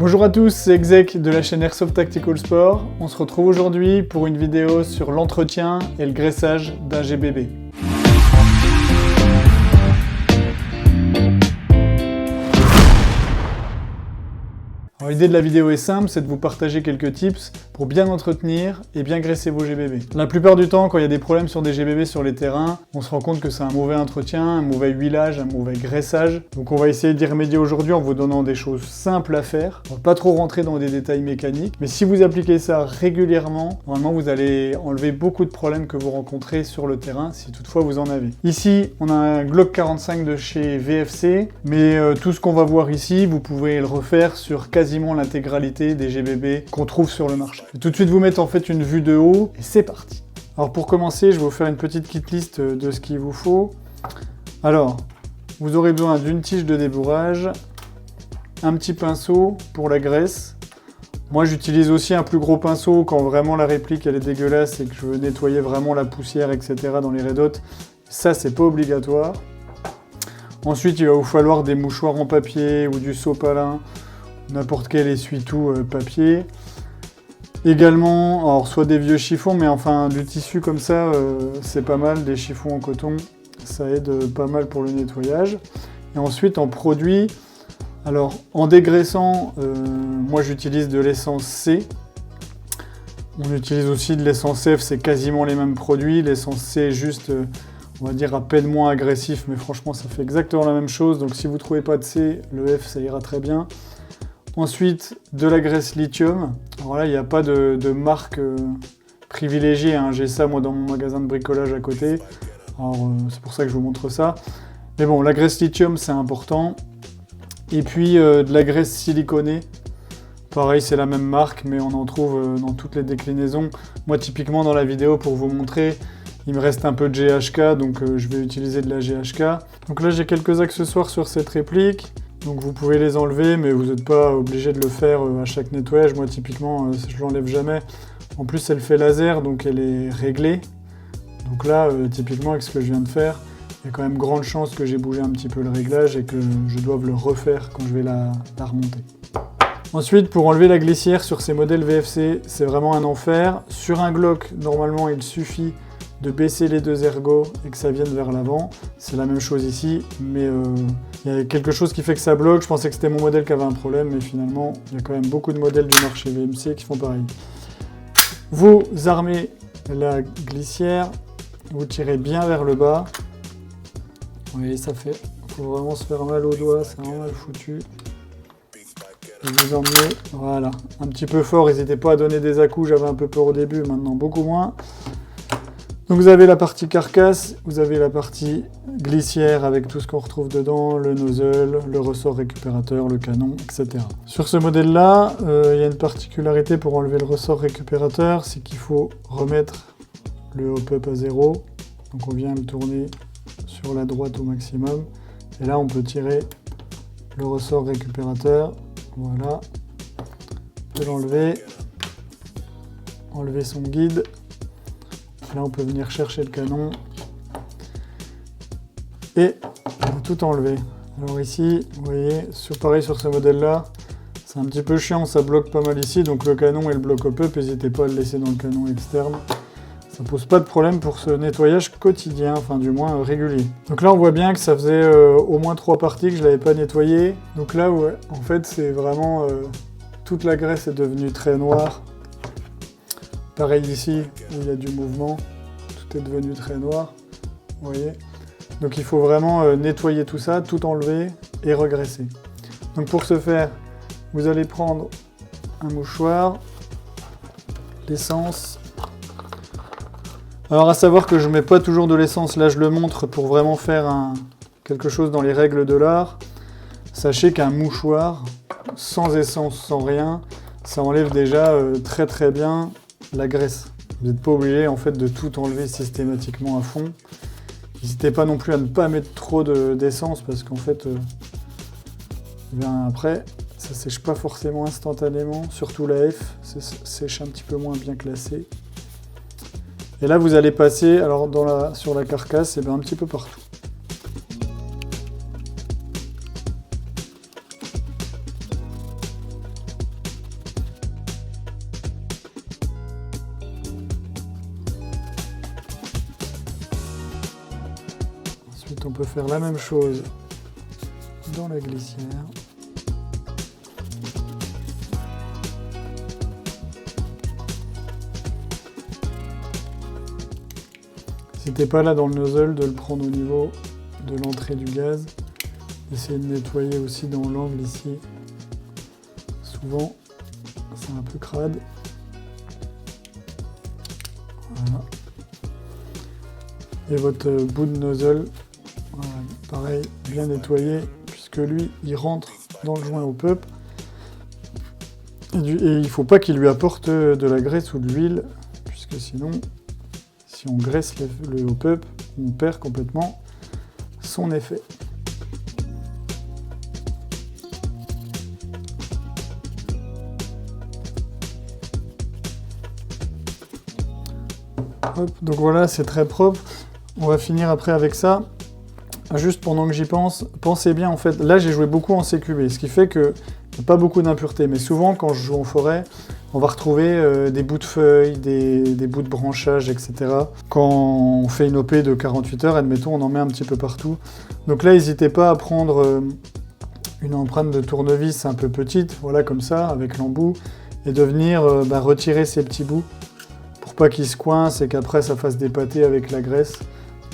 Bonjour à tous, c'est Exec de la chaîne Airsoft Tactical Sport. On se retrouve aujourd'hui pour une vidéo sur l'entretien et le graissage d'un GBB. L'idée de la vidéo est simple, c'est de vous partager quelques tips pour bien entretenir et bien graisser vos GBB. La plupart du temps, quand il y a des problèmes sur des GBB sur les terrains, on se rend compte que c'est un mauvais entretien, un mauvais huilage, un mauvais graissage. Donc on va essayer d'y remédier aujourd'hui en vous donnant des choses simples à faire. On va pas trop rentrer dans des détails mécaniques, mais si vous appliquez ça régulièrement, normalement vous allez enlever beaucoup de problèmes que vous rencontrez sur le terrain, si toutefois vous en avez. Ici, on a un Glock 45 de chez VFC, mais tout ce qu'on va voir ici, vous pouvez le refaire sur quasiment l'intégralité des GBB qu'on trouve sur le marché. Je vais tout de suite vous mettre en fait une vue de haut et c'est parti. Alors pour commencer, je vais vous faire une petite kit list de ce qu'il vous faut. Alors, vous aurez besoin d'une tige de débourrage, un petit pinceau pour la graisse. Moi j'utilise aussi un plus gros pinceau quand vraiment la réplique elle est dégueulasse et que je veux nettoyer vraiment la poussière, etc. dans les red hot. Ça c'est pas obligatoire. Ensuite il va vous falloir des mouchoirs en papier ou du sopalin, n'importe quel essuie-tout papier. Également, alors soit des vieux chiffons, mais enfin du tissu comme ça, c'est pas mal, des chiffons en coton, ça aide pas mal pour le nettoyage. Et ensuite en produit, alors en dégraissant, moi j'utilise de l'essence C. On utilise aussi de l'essence F, c'est quasiment les mêmes produits. L'essence C est juste, on va dire à peine moins agressif, mais franchement ça fait exactement la même chose. Donc si vous ne trouvez pas de C, le F ça ira très bien. Ensuite, de la graisse lithium. Alors là, il n'y a pas de marque privilégiée, hein. J'ai ça moi dans mon magasin de bricolage à côté. Alors c'est pour ça que je vous montre ça. Mais bon, la graisse lithium, c'est important. Et puis de la graisse siliconée. Pareil, c'est la même marque, mais on en trouve dans toutes les déclinaisons. Moi, typiquement, dans la vidéo, pour vous montrer, il me reste un peu de GHK, donc je vais utiliser de la GHK. Donc là, j'ai quelques accessoires sur cette réplique. Donc vous pouvez les enlever, mais vous n'êtes pas obligé de le faire à chaque nettoyage. Moi typiquement, je l'enlève jamais. En plus elle fait laser, donc elle est réglée. Donc là, typiquement avec ce que je viens de faire, il y a quand même grande chance que j'ai bougé un petit peu le réglage et que je doive le refaire quand je vais la remonter. Ensuite, pour enlever la glissière sur ces modèles VFC, c'est vraiment un enfer. Sur un Glock, normalement il suffit de baisser les deux ergots et que ça vienne vers l'avant. C'est la même chose ici, mais il y a quelque chose qui fait que ça bloque. Je pensais que c'était mon modèle qui avait un problème, mais finalement, il y a quand même beaucoup de modèles du marché VMC qui font pareil. Vous armez la glissière, vous tirez bien vers le bas. Vous voyez, ça fait. Il faut vraiment se faire mal aux doigts, c'est vraiment mal foutu. Et vous emmenez, voilà, un petit peu fort. N'hésitez pas à donner des à-coups, j'avais un peu peur au début, maintenant beaucoup moins. Donc vous avez la partie carcasse, vous avez la partie glissière avec tout ce qu'on retrouve dedans, le nozzle, le ressort récupérateur, le canon, etc. Sur ce modèle-là, il y a une particularité pour enlever le ressort récupérateur, c'est qu'il faut remettre le hop-up à 0. Donc on vient le tourner sur la droite au maximum. Et là on peut tirer le ressort récupérateur. Voilà. On peut l'enlever. Enlever son guide. Là, on peut venir chercher le canon et on va tout enlever. Alors ici, vous voyez, pareil sur ce modèle-là, c'est un petit peu chiant, ça bloque pas mal ici, donc le canon et le bloc hop-up, n'hésitez pas à le laisser dans le canon externe. Ça pose pas de problème pour ce nettoyage quotidien, enfin du moins régulier. Donc là, on voit bien que ça faisait au moins 3 parties que je l'avais pas nettoyé. Donc là, ouais, en fait, c'est vraiment toute la graisse est devenue très noire. Pareil ici, où il y a du mouvement, tout est devenu très noir, vous voyez. Donc il faut vraiment nettoyer tout ça, tout enlever et regraisser. Donc pour ce faire, vous allez prendre un mouchoir, l'essence. Alors à savoir que je ne mets pas toujours de l'essence, là je le montre pour vraiment faire quelque chose dans les règles de l'art. Sachez qu'un mouchoir, sans essence, sans rien, ça enlève déjà très très bien la graisse. Vous n'êtes pas obligé en fait de tout enlever systématiquement à fond. N'hésitez pas non plus à ne pas mettre trop d'essence parce qu'en fait, après, ça sèche pas forcément instantanément, surtout la F, ça sèche un petit peu moins bien classé. Et là, vous allez passer alors sur la carcasse, et bien un petit peu partout. On peut faire la même chose dans la glissière. N'hésitez pas là dans le nozzle de le prendre au niveau de l'entrée du gaz. Essayez de nettoyer aussi dans l'angle ici. Souvent, c'est un peu crade. Voilà. Et votre bout de nozzle, voilà, pareil, bien nettoyé, puisque lui, il rentre dans le joint au pup. Et il ne faut pas qu'il lui apporte de la graisse ou de l'huile, puisque sinon, si on graisse le hop-up, on perd complètement son effet. Hop, donc voilà, c'est très propre. On va finir après avec ça. Juste pendant que j'y pense, pensez bien en fait, là j'ai joué beaucoup en CQB, ce qui fait qu'il n'y a pas beaucoup d'impuretés, mais souvent quand je joue en forêt, on va retrouver des bouts de feuilles, des bouts de branchage, etc. Quand on fait une OP de 48 heures, admettons, on en met un petit peu partout. Donc là, n'hésitez pas à prendre une empreinte de tournevis un peu petite, voilà comme ça, avec l'embout, et de venir retirer ces petits bouts, pour pas qu'ils se coincent et qu'après ça fasse des pâtés avec la graisse.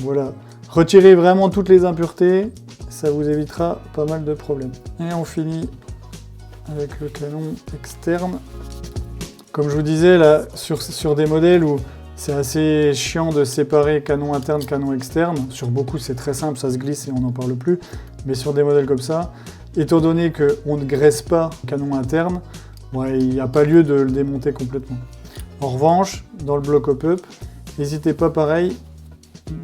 Voilà. Retirez vraiment toutes les impuretés, ça vous évitera pas mal de problèmes. Et on finit avec le canon externe. Comme je vous disais, là, sur des modèles où c'est assez chiant de séparer canon interne, canon externe, sur beaucoup c'est très simple, ça se glisse et on n'en parle plus, mais sur des modèles comme ça, étant donné qu'on ne graisse pas le canon interne, ouais, il n'y a pas lieu de le démonter complètement. En revanche, dans le bloc hop-up, n'hésitez pas pareil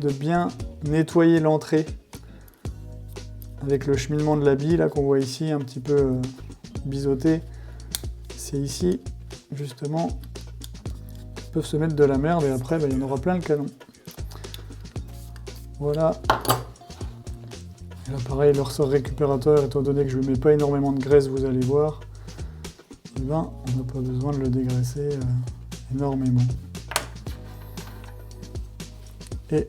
de bien nettoyer l'entrée avec le cheminement de la bille là qu'on voit ici un petit peu biseauté. C'est ici justement qu'ils peuvent se mettre de la merde et après il y en aura plein le canon. Voilà. Et là pareil, le ressort récupérateur, étant donné que je ne mets pas énormément de graisse, vous allez voir, et ben, on n'a pas besoin de le dégraisser énormément. Et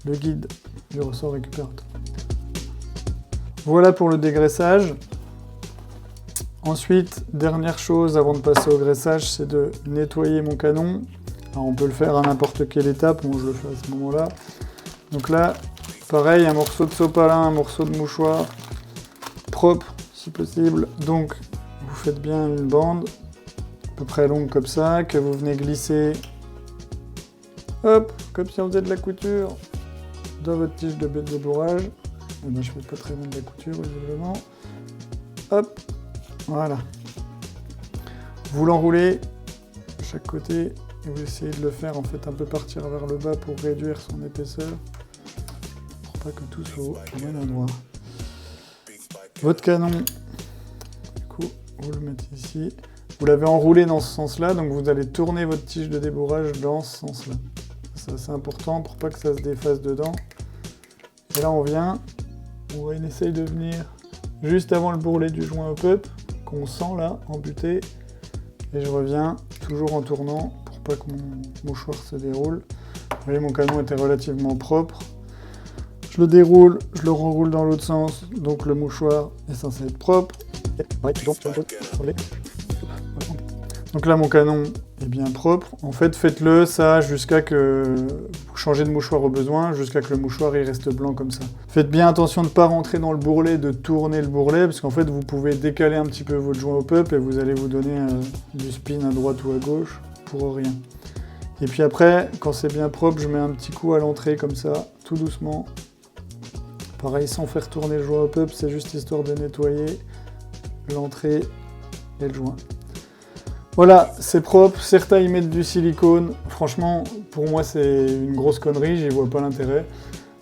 le guide du ressort récupérateur. Voilà pour le dégraissage. Ensuite, dernière chose avant de passer au graissage, c'est de nettoyer mon canon. Alors, on peut le faire à n'importe quelle étape, moi je le fais à ce moment-là. Donc là, pareil, un morceau de sopalin, un morceau de mouchoir, propre si possible. Donc, vous faites bien une bande, à peu près longue comme ça, que vous venez glisser, hop, comme si on faisait de la couture, dans votre tige de débourrage. Moi, je fais pas très bien de la couture, visiblement. Hop, voilà. Vous l'enroulez de chaque côté et vous essayez de le faire en fait un peu partir vers le bas pour réduire son épaisseur, pour pas que tout soit au même endroit. Votre canon, du coup, vous le mettez ici. Vous l'avez enroulé dans ce sens-là, donc vous allez tourner votre tige de débourrage dans ce sens-là. Ça, c'est important pour pas que ça se défasse dedans. Et là, on essaye de venir juste avant le bourrelet du joint hop-up, qu'on sent là, embuté. Et je reviens toujours en tournant pour pas que mon mouchoir se déroule. Vous voyez, mon canon était relativement propre. Je le déroule, je le renroule dans l'autre sens, donc le mouchoir est censé être propre. Donc là, mon canon est bien propre. En fait, faites-le ça jusqu'à que vous changez de mouchoir au besoin, jusqu'à que le mouchoir il reste blanc comme ça. Faites bien attention de ne pas rentrer dans le bourrelet, de tourner le bourrelet, parce qu'en fait, vous pouvez décaler un petit peu votre joint hop-up et vous allez vous donner du spin à droite ou à gauche pour rien. Et puis après, quand c'est bien propre, je mets un petit coup à l'entrée comme ça, tout doucement. Pareil, sans faire tourner le joint hop-up, c'est juste histoire de nettoyer l'entrée et le joint. Voilà, c'est propre, certains y mettent du silicone. Franchement, pour moi, c'est une grosse connerie, j'y vois pas l'intérêt.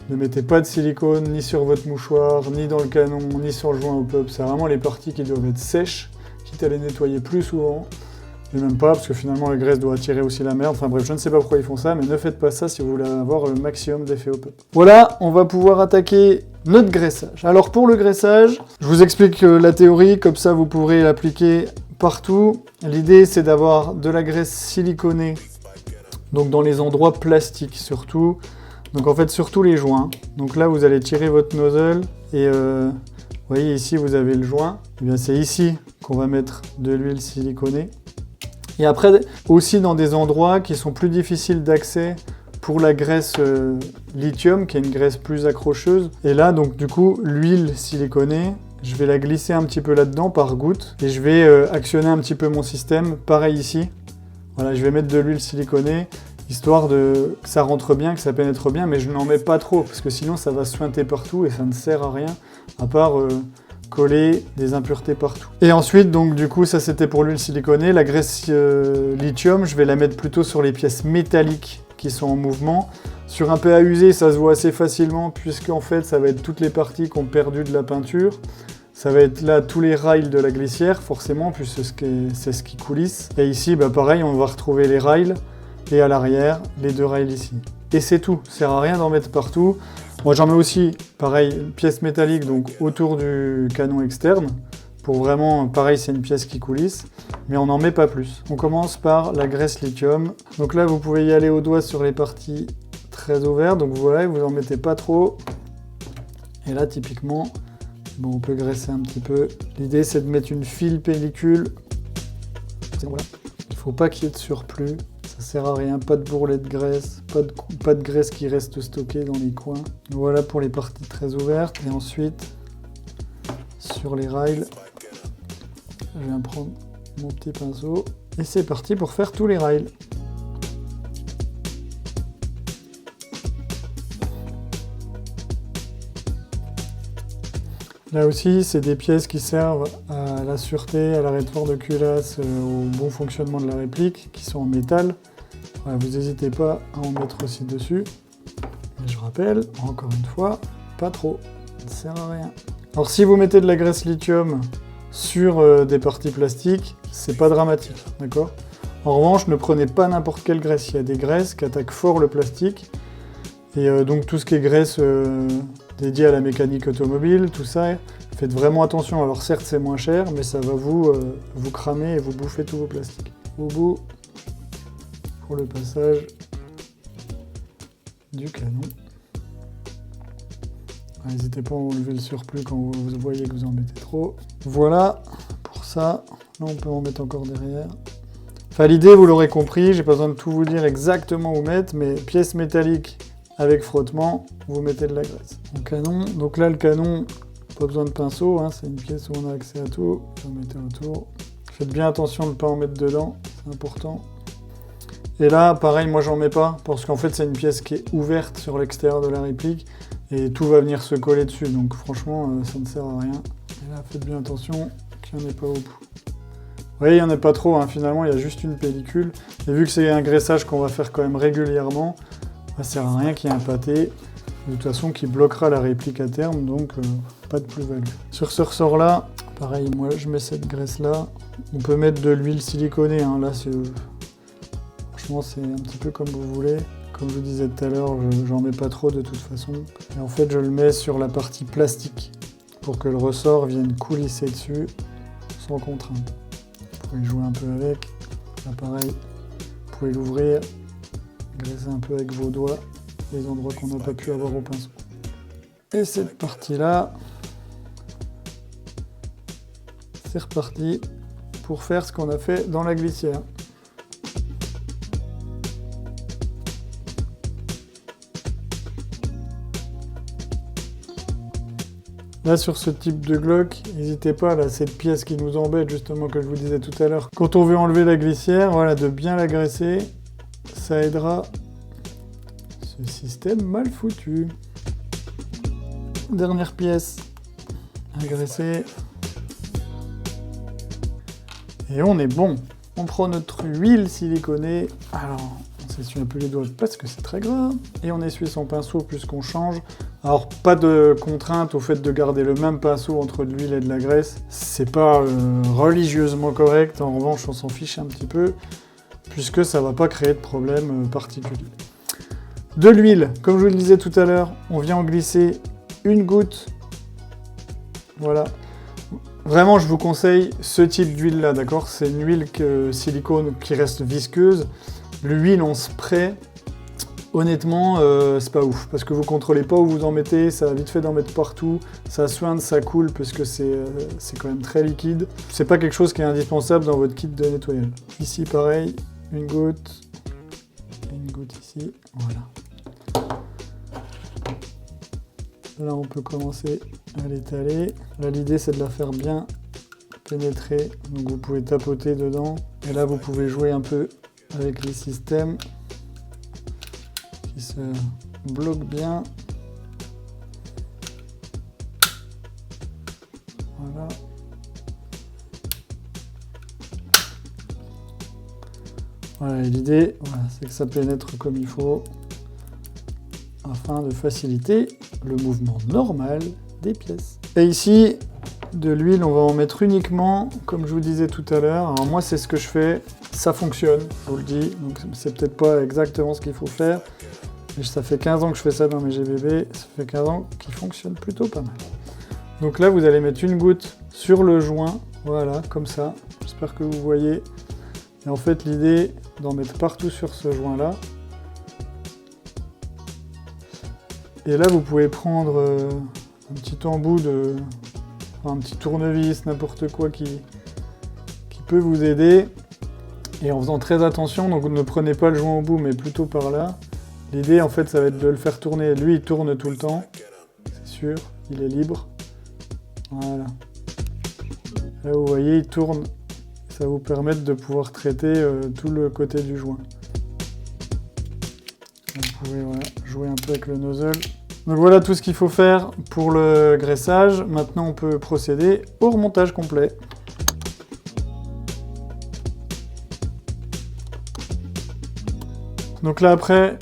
Ne mettez pas de silicone ni sur votre mouchoir, ni dans le canon, ni sur le joint hop-up. C'est vraiment les parties qui doivent être sèches, quitte à les nettoyer plus souvent. Et même pas, parce que finalement, la graisse doit attirer aussi la merde. Enfin bref, je ne sais pas pourquoi ils font ça, mais ne faites pas ça si vous voulez avoir le maximum d'effet hop-up. Voilà, on va pouvoir attaquer notre graissage. Alors pour le graissage, je vous explique la théorie, comme ça vous pourrez l'appliquer partout. L'idée, c'est d'avoir de la graisse siliconée, donc dans les endroits plastiques surtout. Donc en fait sur tous les joints. Donc là vous allez tirer votre nozzle et vous voyez ici vous avez le joint. Et bien c'est ici qu'on va mettre de l'huile siliconée. Et après aussi dans des endroits qui sont plus difficiles d'accès pour la graisse lithium, qui est une graisse plus accrocheuse. Et là donc du coup l'huile siliconée, je vais la glisser un petit peu là-dedans par goutte et je vais actionner un petit peu mon système. Pareil ici. Voilà, je vais mettre de l'huile siliconée, histoire que ça rentre bien, que ça pénètre bien, mais je n'en mets pas trop, parce que sinon ça va suinter partout et ça ne sert à rien, à part coller des impuretés partout. Et ensuite, donc du coup, ça c'était pour l'huile siliconée. La graisse lithium, je vais la mettre plutôt sur les pièces métalliques qui sont en mouvement. Sur un PA usé, ça se voit assez facilement, puisqu'en fait, ça va être toutes les parties qui ont perdu de la peinture. Ça va être là tous les rails de la glissière, forcément, puisque c'est ce qui coulisse. Et ici, bah, pareil, on va retrouver les rails, et à l'arrière, les 2 rails ici. Et c'est tout, ça sert à rien d'en mettre partout. Moi, j'en mets aussi, pareil, une pièce métallique, donc autour du canon externe, pour vraiment, pareil, c'est une pièce qui coulisse, mais on n'en met pas plus. On commence par la graisse lithium. Donc là, vous pouvez y aller au doigt sur les parties très ouvertes, donc voilà, vous n'en mettez pas trop. Et là, typiquement, bon, on peut graisser un petit peu. L'idée, c'est de mettre une file pellicule. Voilà. Il ne faut pas qu'il y ait de surplus. Ça sert à rien. Pas de bourrelet de graisse. Pas de graisse qui reste stockée dans les coins. Voilà pour les parties très ouvertes. Et ensuite, sur les rails, je viens prendre mon petit pinceau. Et c'est parti pour faire tous les rails. Là aussi, c'est des pièces qui servent à la sûreté, à l'arrêtoir de culasse, au bon fonctionnement de la réplique, qui sont en métal. Voilà, vous n'hésitez pas à en mettre aussi dessus. Et je rappelle, encore une fois, pas trop, ça ne sert à rien. Alors si vous mettez de la graisse lithium sur des parties plastiques, c'est pas dramatique, d'accord? En revanche, ne prenez pas n'importe quelle graisse. Il y a des graisses qui attaquent fort le plastique. Et donc tout ce qui est graisse dédiée à la mécanique automobile, tout ça, faites vraiment attention. Alors certes c'est moins cher, mais ça va vous cramer et vous bouffer tous vos plastiques. Au bout, pour le passage du canon. N'hésitez pas à enlever le surplus quand vous voyez que vous en mettez trop. Voilà, pour ça, là on peut en mettre encore derrière. Enfin l'idée, vous l'aurez compris, j'ai pas besoin de tout vous dire exactement où mettre, mais pièce métallique avec frottement, vous mettez de la graisse. Mon canon, donc là le canon, pas besoin de pinceau, hein, c'est une pièce où on a accès à tout, vous mettez autour. Faites bien attention de ne pas en mettre dedans, c'est important. Et là, pareil, moi j'en mets pas, parce qu'en fait c'est une pièce qui est ouverte sur l'extérieur de la réplique, et tout va venir se coller dessus, donc franchement ça ne sert à rien. Et là, faites bien attention qu'il n'y en ait pas au bout. Vous voyez, il n'y en a pas trop, hein, finalement il y a juste une pellicule, et vu que c'est un graissage qu'on va faire quand même régulièrement, ça sert à rien qu'il y ait un pâté, de toute façon qui bloquera la réplique à terme, donc pas de plus-value. Sur ce ressort-là, pareil, moi je mets cette graisse-là. On peut mettre de l'huile siliconée, hein, là franchement c'est un petit peu comme vous voulez. Comme je vous disais tout à l'heure, j'en mets pas trop de toute façon. Et en fait je le mets sur la partie plastique, pour que le ressort vienne coulisser dessus, sans contrainte. Vous pouvez jouer un peu avec, là pareil, vous pouvez l'ouvrir, graisser un peu avec vos doigts les endroits qu'on n'a pas pu avoir au pinceau. Et cette partie-là, c'est reparti pour faire ce qu'on a fait dans la glissière. Là, sur ce type de Glock, n'hésitez pas, là, cette pièce qui nous embête, justement, que je vous disais tout à l'heure. Quand on veut enlever la glissière, voilà, de bien la graisser, ça aidera ce système mal foutu. Dernière pièce à graisser. Et on est bon. On prend notre huile siliconée. Alors, on s'essuie un peu les doigts parce que c'est très gras. Et on essuie son pinceau puisqu'on change. Alors, pas de contrainte au fait de garder le même pinceau entre de l'huile et de la graisse. C'est pas religieusement correct. En revanche, on s'en fiche un petit peu puisque ça va pas créer de problème particulier. De l'huile, comme je vous le disais tout à l'heure, on vient en glisser une goutte. Voilà. Vraiment, je vous conseille ce type d'huile là, d'accord? C'est une huile silicone qui reste visqueuse. L'huile en spray, honnêtement, c'est pas ouf, parce que vous contrôlez pas où vous en mettez, ça va vite fait d'en mettre partout, ça soigne, ça coule, parce que c'est quand même très liquide. C'est pas quelque chose qui est indispensable dans votre kit de nettoyage. Ici, pareil, une goutte ici, voilà. Là, on peut commencer à l'étaler. Là, l'idée, c'est de la faire bien pénétrer, donc vous pouvez tapoter dedans. Et là, vous pouvez jouer un peu avec les systèmes qui se bloquent bien. Voilà. Voilà, et l'idée, voilà, c'est que ça pénètre comme il faut afin de faciliter le mouvement normal des pièces. Et ici, de l'huile, on va en mettre uniquement, comme je vous disais tout à l'heure. Alors moi, c'est ce que je fais. Ça fonctionne, je vous le dis. Donc c'est peut-être pas exactement ce qu'il faut faire. Mais ça fait 15 ans que je fais ça dans mes GBB. Ça fait 15 ans qu'il fonctionne plutôt pas mal. Donc là, vous allez mettre une goutte sur le joint. Voilà, comme ça. J'espère que vous voyez. Et en fait, l'idée d'en mettre partout sur ce joint-là. Et là, vous pouvez prendre un petit embout un petit tournevis, n'importe quoi qui peut vous aider. Et en faisant très attention, donc ne prenez pas le joint au bout, mais plutôt par là. L'idée, en fait, ça va être de le faire tourner. Lui, il tourne tout le temps, c'est sûr, il est libre. Voilà. Là, vous voyez, il tourne. Ça va vous permettre de pouvoir traiter tout le côté du joint. Vous pouvez jouer un peu avec le nozzle. Donc voilà tout ce qu'il faut faire pour le graissage. Maintenant, on peut procéder au remontage complet. Donc là, après,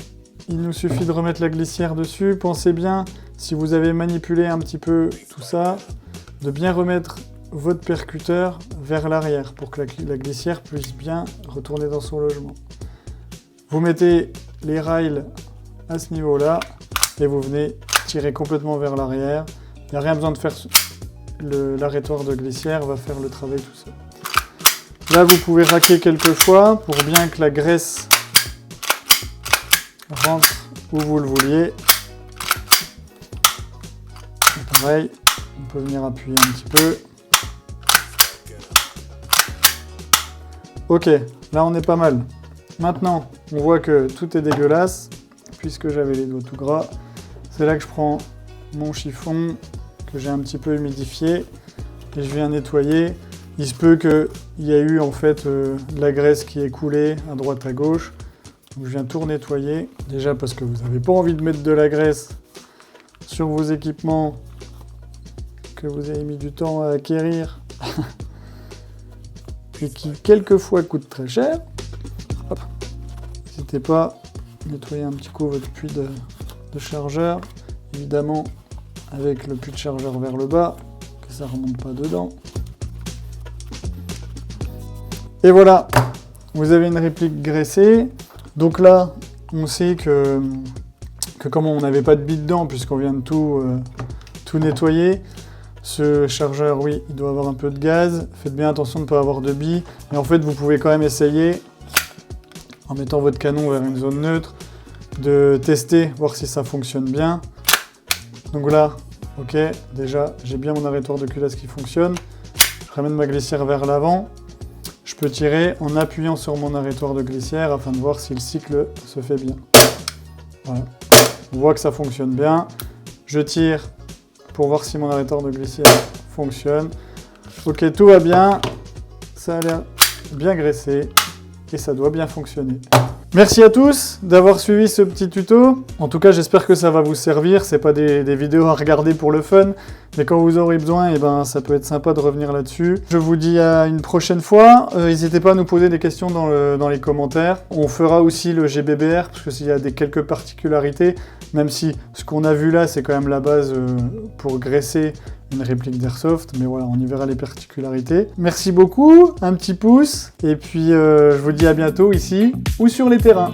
il nous suffit de remettre la glissière dessus. Pensez bien, si vous avez manipulé un petit peu tout ça, de bien remettre votre percuteur vers l'arrière pour que la glissière puisse bien retourner dans son logement. Vous mettez les rails à ce niveau-là et vous venez tirer complètement vers l'arrière. Il n'y a rien besoin de faire, l'arrêtoir de glissière va faire le travail tout seul. Là, vous pouvez raquer quelques fois pour bien que la graisse rentre où vous le vouliez. Et pareil, on peut venir appuyer un petit peu. Ok, là on est pas mal. Maintenant, on voit que tout est dégueulasse, puisque j'avais les doigts tout gras. C'est là que je prends mon chiffon, que j'ai un petit peu humidifié, et je viens nettoyer. Il se peut qu'il y ait eu en fait de la graisse qui est coulée à droite à gauche. Donc je viens tout nettoyer. Déjà parce que vous n'avez pas envie de mettre de la graisse sur vos équipements que vous avez mis du temps à acquérir. Et qui quelquefois coûte très cher. Hop. N'hésitez pas à nettoyer un petit coup votre puits de chargeur, évidemment avec le puits de chargeur vers le bas, que ça ne remonte pas dedans. Et voilà, vous avez une réplique graissée. Donc là, on sait que comme on n'avait pas de bille dedans, puisqu'on vient de tout nettoyer, ce chargeur, oui, il doit avoir un peu de gaz. Faites bien attention de ne pas avoir de billes. Mais en fait, vous pouvez quand même essayer, en mettant votre canon vers une zone neutre, de tester, voir si ça fonctionne bien. Donc là, ok, déjà, j'ai bien mon arrêtoir de culasse qui fonctionne. Je ramène ma glissière vers l'avant. Je peux tirer en appuyant sur mon arrêtoir de glissière afin de voir si le cycle se fait bien. Voilà. On voit que ça fonctionne bien. Je tire pour voir si mon arrêtoir de glissière fonctionne. Ok, tout va bien. Ça a l'air bien graissé et ça doit bien fonctionner. Merci à tous d'avoir suivi ce petit tuto. En tout cas, j'espère que ça va vous servir. C'est pas des vidéos à regarder pour le fun, mais quand vous aurez besoin, eh ben, ça peut être sympa de revenir là-dessus. Je vous dis à une prochaine fois. N'hésitez pas à nous poser des questions dans les commentaires. On fera aussi le GBBR, parce qu'il y a quelques particularités, même si ce qu'on a vu là, c'est quand même la base pour graisser une réplique d'Airsoft, mais voilà, on y verra les particularités. Merci beaucoup, un petit pouce, et puis je vous dis à bientôt ici ou sur les terrains.